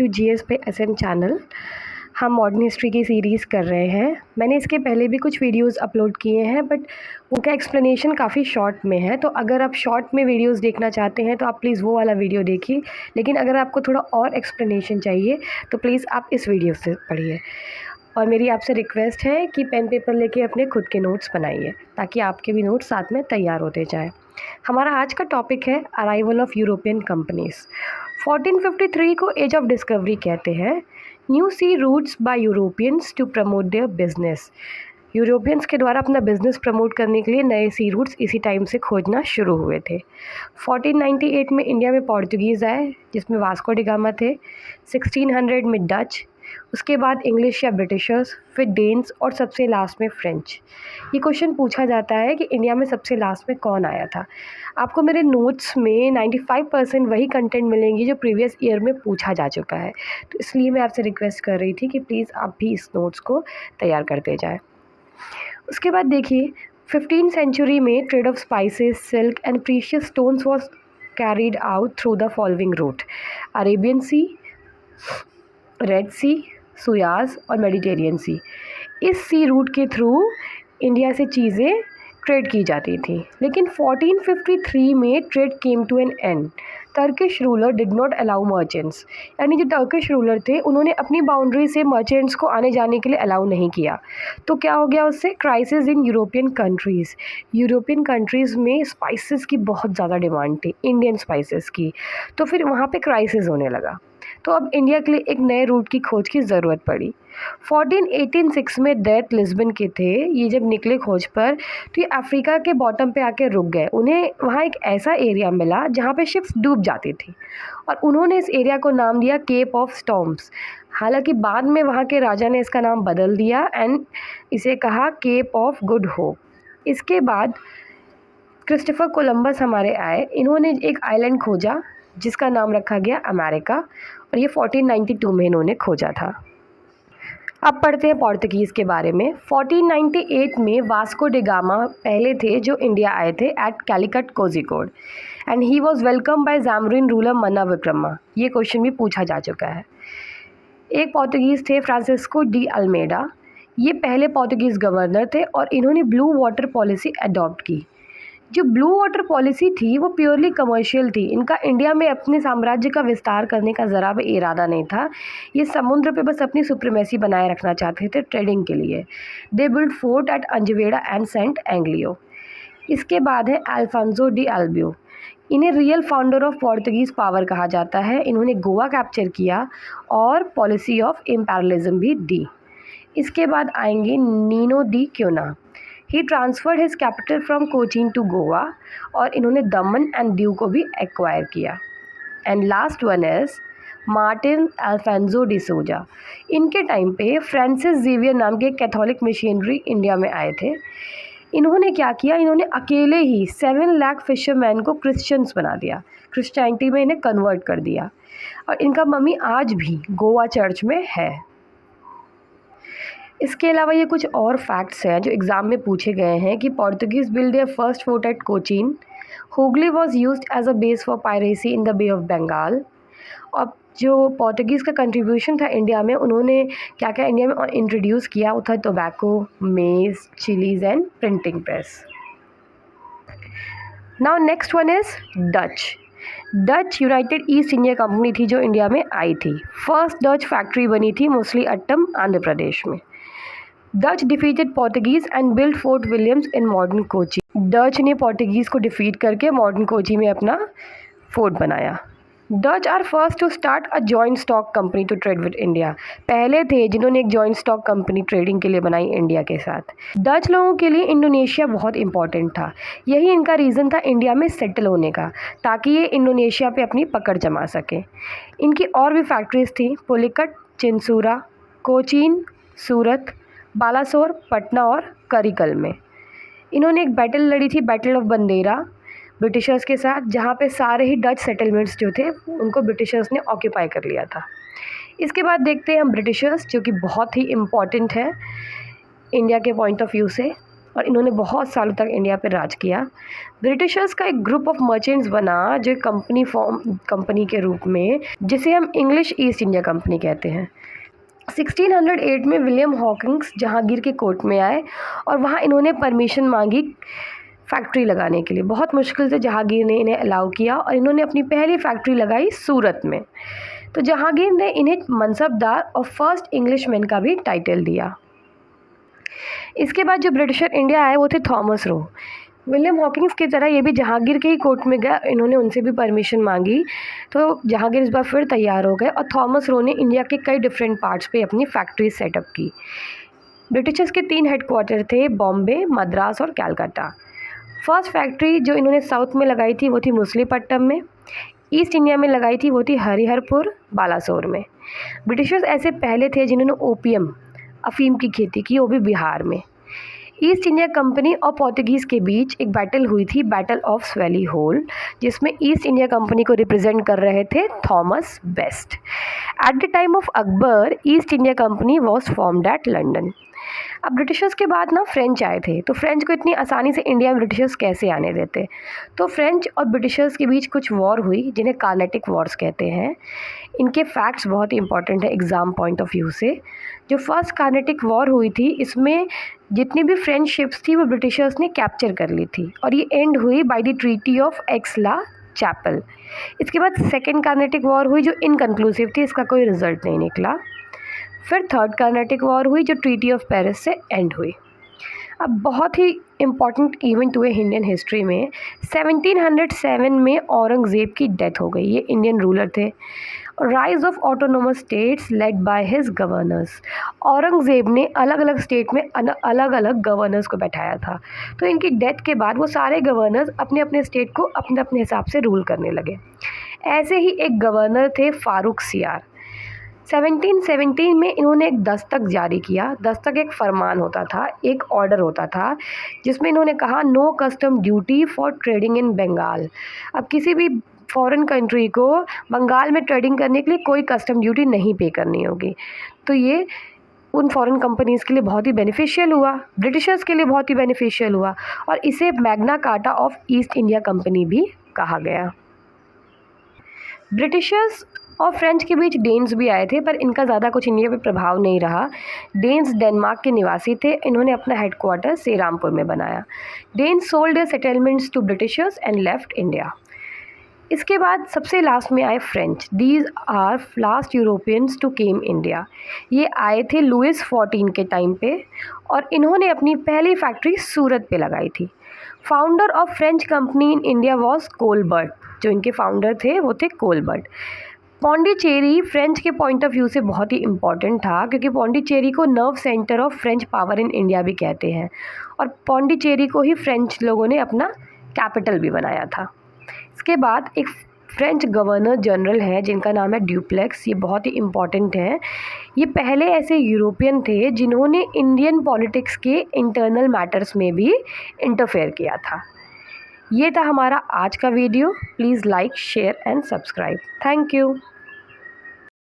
To GS पे SM channel. हम modern history की सीरीज़ कर रहे हैं। मैंने इसके पहले भी कुछ वीडियोस अपलोड किए हैं, बट उनका एक्सप्लेनेशन काफ़ी शॉर्ट में है। तो अगर आप शॉर्ट में वीडियोस देखना चाहते हैं तो आप प्लीज़ वो वाला वीडियो देखिए, लेकिन अगर आपको थोड़ा और एक्सप्लेनेशन चाहिए तो प्लीज़ आप इस वीडियो से पढ़िए। और मेरी आपसे रिक्वेस्ट है कि पेन पेपर लेके अपने खुद के नोट्स बनाइए, ताकि आपके भी नोट्स साथ में तैयार होते जाएं। हमारा आज का टॉपिक है अराइवल ऑफ यूरोपियन कंपनीज़। 1453 को एज ऑफ डिस्कवरी कहते हैं। New sea routes by Europeans to promote their business. Europeans के द्वारा अपना बिजनेस प्रमोट करने के लिए नए सी रूट्स इसी टाइम से खोजना शुरू हुए थे। 1498 में इंडिया में पोर्तुगीज़ आए, जिसमें वास्को डी गामा थे। 1600 में डच, उसके बाद इंग्लिश या ब्रिटिशर्स, फिर डेन्स और सबसे लास्ट में फ्रेंच। ये क्वेश्चन पूछा जाता है कि इंडिया में सबसे लास्ट में कौन आया था। आपको मेरे नोट्स में 95% वही कंटेंट मिलेंगी जो प्रीवियस ईयर में पूछा जा चुका है। तो इसलिए मैं आपसे रिक्वेस्ट कर रही थी कि प्लीज़ आप भी इस नोट्स को तैयार करते जाएं। उसके बाद देखिए, 15th सेंचुरी में trade of spices, silk and precious stones was carried out through the following route: Arabian Sea, Red Sea, Suez और मेडिटेरियन सी। इस सी रूट के थ्रू इंडिया से चीज़ें ट्रेड की जाती थी। लेकिन 1453 में trade came to an end. Turkish ruler did not allow merchants, यानी जो टर्किश रूलर थे उन्होंने अपनी बाउंड्री से मर्चेंट्स को आने जाने के लिए अलाउ नहीं किया। तो क्या हो गया उससे? Crisis in European countries. European countries में स्पाइसेस की बहुत ज़्यादा डिमांड थी, इंडियन स्पाइसेस की। तो फिर वहाँ पे क्राइसिस होने लगा। तो अब इंडिया के लिए एक नए रूट की खोज की ज़रूरत पड़ी। 1486 में दैत लिस्बन के थे। ये जब निकले खोज पर तो ये अफ्रीका के बॉटम पे आके रुक गए। उन्हें वहाँ एक ऐसा एरिया मिला जहाँ पे शिप्स डूब जाती थी, और उन्होंने इस एरिया को नाम दिया केप ऑफ स्टॉर्म्स। हालांकि बाद में वहाँ के राजा ने इसका नाम बदल दिया एंड इसे कहा केप ऑफ गुड होप। इसके बाद क्रिस्टोफर कोलंबस हमारे आए। इन्होंने एक आइलैंड खोजा जिसका नाम रखा गया अमेरिका, और ये 1492 में इन्होंने खोजा था। अब पढ़ते हैं पोर्तुगीज़ के बारे में। 1498 में वास्को डी गामा पहले थे जो इंडिया आए थे at Calicut Kozhikode, and he was welcome by Zamorin ruler Manna Vikrama. ये क्वेश्चन भी पूछा जा चुका है। एक पोर्तुगीज़ थे फ्रांसिस्को डी अल्मेडा। ये पहले पोर्तुगीज़ गवर्नर थे और इन्होंने ब्लू वाटर पॉलिसी अडॉप्ट की। जो ब्लू वाटर पॉलिसी थी वो प्योरली कमर्शियल थी। इनका इंडिया में अपने साम्राज्य का विस्तार करने का ज़रा भी इरादा नहीं था। ये समुद्र पे बस अपनी सुप्रीमेसी बनाए रखना चाहते थे ट्रेडिंग के लिए। They build fort at Anjediva and Saint Angelo. इसके बाद है अल्फांसो डी अल्बियो। इन्हें real founder of Portuguese power कहा जाता है। इन्होंने गोवा कैप्चर किया और पॉलिसी ऑफ इम्पेरियलिज्म भी दी। इसके बाद आएंगे Nino da Cunha. He transferred his capital from Cochin to Goa, और इन्होंने दमन एंड दीव को भी एक्वायर किया। And last one is Martin Alfonso de Sousa. इनके टाइम पे फ्रांसिस जेवियर नाम के कैथोलिक मिशनरी इंडिया में आए थे। इन्होंने क्या किया? इन्होंने अकेले ही 7 लाख फिशरमैन को क्रिश्चियंस बना दिया, क्रिश्चियनिटी में इन्हें कन्वर्ट कर दिया, और इनका मम्मी आज भी गोवा चर्च में है। इसके अलावा ये कुछ और फैक्ट्स हैं जो एग्ज़ाम में पूछे गए हैं कि Portuguese build their first fort at Cochin. Hooghly was used as a base for piracy in the Bay of Bengal. और जो पोर्तुगीज़ का कंट्रीब्यूशन था इंडिया में, उन्होंने क्या क्या इंडिया में इंट्रोड्यूस किया वो था टोबैको, मेज़, chillies and printing press. Now next one is Dutch. Dutch United east India company थी जो इंडिया में आई थी। फर्स्ट डच फैक्ट्री बनी थी मोस्टली अट्टम, आंध्र प्रदेश में। Dutch defeated Portuguese and build Fort Williams in modern Kochi. Dutch ने पोर्तुगीज़ को डिफीट करके मॉडर्न कोची में अपना फोर्ट बनाया। Dutch are first to start a joint stock company to trade with India. पहले थे जिन्होंने एक जॉइंट स्टॉक कंपनी ट्रेडिंग के लिए बनाई इंडिया के साथ। डच लोगों के लिए इंडोनेशिया बहुत इंपॉर्टेंट था। यही इनका रीज़न था इंडिया में सेटल होने का, ताकि ये इंडोनेशिया पे अपनी पकड़ जमा सकें। इनकी और भी फैक्ट्रीज थी: पुलिकट, चिंसूरा, कोचीन, सूरत, बालासोर, पटना और करिकल में। इन्होंने एक बैटल लड़ी थी, बैटल ऑफ बंदेरा, ब्रिटिशर्स के साथ, जहाँ पे सारे ही डच सेटलमेंट्स जो थे उनको ब्रिटिशर्स ने ऑक्यूपाई कर लिया था। इसके बाद देखते हैं हम ब्रिटिशर्स, जो कि बहुत ही इम्पॉर्टेंट है इंडिया के पॉइंट ऑफ व्यू से। और इन्होंने बहुत सालों तक इंडिया पर राज किया। ब्रिटिशर्स का एक ग्रुप ऑफ मर्चेंट्स बना जो कंपनी के रूप में, जिसे हम इंग्लिश ईस्ट इंडिया कंपनी कहते हैं। 1608 में विलियम हॉकिंस जहांगीर के कोर्ट में आए और वहाँ इन्होंने परमिशन मांगी फैक्ट्री लगाने के लिए। बहुत मुश्किल से जहांगीर ने इन्हें अलाउ किया और इन्होंने अपनी पहली फैक्ट्री लगाई सूरत में। तो जहांगीर ने इन्हें मनसबदार और फर्स्ट इंग्लिशमैन का भी टाइटल दिया। इसके बाद जो ब्रिटिशर इंडिया आए वो थे थॉमस रो। विलियम हॉकिंस की तरह ये भी जहांगीर के ही कोर्ट में गए, इन्होंने उनसे भी परमिशन मांगी। तो जहांगीर इस बार फिर तैयार हो गए और थॉमस रो ने इंडिया के कई डिफरेंट पार्ट्स पे अपनी फैक्ट्री सेटअप की। ब्रिटिशर्स के 3 हेडक्वार्टर थे, बॉम्बे, मद्रास और कलकत्ता। फर्स्ट फैक्ट्री जो इन्होंने साउथ में लगाई थी वो थी मुसलीपट्टनम में। ईस्ट इंडिया में लगाई थी वो थी हरिहरपुर, बालासोर में। ब्रिटिशर्स ऐसे पहले थे जिन्होंने ओपियम, अफीम की खेती की, वो भी बिहार में। ईस्ट इंडिया कंपनी और पोर्तुगीज़ के बीच एक बैटल हुई थी, बैटल ऑफ स्वेली होल, जिसमें ईस्ट इंडिया कंपनी को रिप्रेजेंट कर रहे थे Thomas best. At the time of Akbar, east India company was formed at London. अब ब्रिटिशर्स के बाद ना फ्रेंच आए थे, तो फ्रेंच को इतनी आसानी से इंडिया में ब्रिटिशर्स कैसे आने देते। तो फ्रेंच और ब्रिटिशर्स के बीच कुछ वॉर हुई जिन्हें कार्नेटिक वॉर्स कहते हैं। इनके फैक्ट्स बहुत ही इंपॉर्टेंट है एग्ज़ाम पॉइंट ऑफ व्यू से। जो फर्स्ट कार्नेटिक वॉर हुई थी, इसमें जितनी भी फ्रेंच शिप्स थी वो ब्रिटिशर्स ने कैप्चर कर ली थी और ये एंड हुई बाय द ट्रीटी ऑफ एक्स-ला-चैपल। इसके बाद सेकेंड कार्नेटिक वॉर हुई जो इनकन्क्लूसिव थी, इसका कोई रिजल्ट नहीं निकला। फिर थर्ड कार्नेटिक वॉर हुई जो ट्रीटी ऑफ पेरिस से एंड हुई। अब बहुत ही इम्पॉर्टेंट इवेंट हुए इंडियन हिस्ट्री में। 1707 में औरंगज़ेब की डेथ हो गई। ये इंडियन रूलर थे। Rise of autonomous states led by his governors. Aurangzeb ने अलग अलग स्टेट में अलग अलग गवर्नर्स को बैठाया था। तो इनकी डेथ के बाद वो सारे गवर्नर्स अपने अपने स्टेट को अपने अपने हिसाब से रूल करने लगे। ऐसे ही एक गवर्नर थे फारूक सियार। 1717 में इन्होंने एक दस्तक जारी किया। दस्तक एक फरमान होता था, एक ऑर्डर होता था, जिसमें इन्होंने कहा no custom duty for trading in Bengal. अब किसी भी फॉरेन कंट्री को बंगाल में ट्रेडिंग करने के लिए कोई कस्टम ड्यूटी नहीं पे करनी होगी। तो ये उन फॉरेन कंपनीज़ के लिए बहुत ही बेनिफिशियल हुआ, ब्रिटिशर्स के लिए बहुत ही बेनिफिशियल हुआ और इसे Magna carta of east India company भी कहा गया। ब्रिटिशर्स और फ्रेंच के बीच डेन्स भी आए थे, पर इनका ज़्यादा कुछ इंडिया पे प्रभाव नहीं रहा। डेन्स डेनमार्क के निवासी थे। इन्होंने अपना हेडक्वार्टर सेरामपुर में बनाया। Danes sold their settlements to Britishers and left India. इसके बाद सबसे लास्ट में आए French. These are last Europeans to came India. ये आए थे लुइस 14 के टाइम पे और इन्होंने अपनी पहली फैक्ट्री सूरत पे लगाई थी। Founder of French company in India was Colbert. जो इनके फाउंडर थे वो थे कोलबर्ट। पौंडीचेरी फ्रेंच के पॉइंट ऑफ व्यू से बहुत ही इम्पॉर्टेंट था, क्योंकि पौंडीचेरी को nerve centre of French power in India भी कहते हैं और पौंडीचेरी को ही फ्रेंच लोगों ने अपना कैपिटल भी बनाया था। इसके बाद एक फ्रेंच गवर्नर जनरल है जिनका नाम है ड्यूप्लेक्स। ये बहुत ही इम्पॉर्टेंट है। ये पहले ऐसे यूरोपियन थे जिन्होंने इंडियन पॉलिटिक्स के इंटरनल मैटर्स में भी इंटरफेयर किया था। ये था हमारा आज का video. Please like, share and subscribe. Thank you.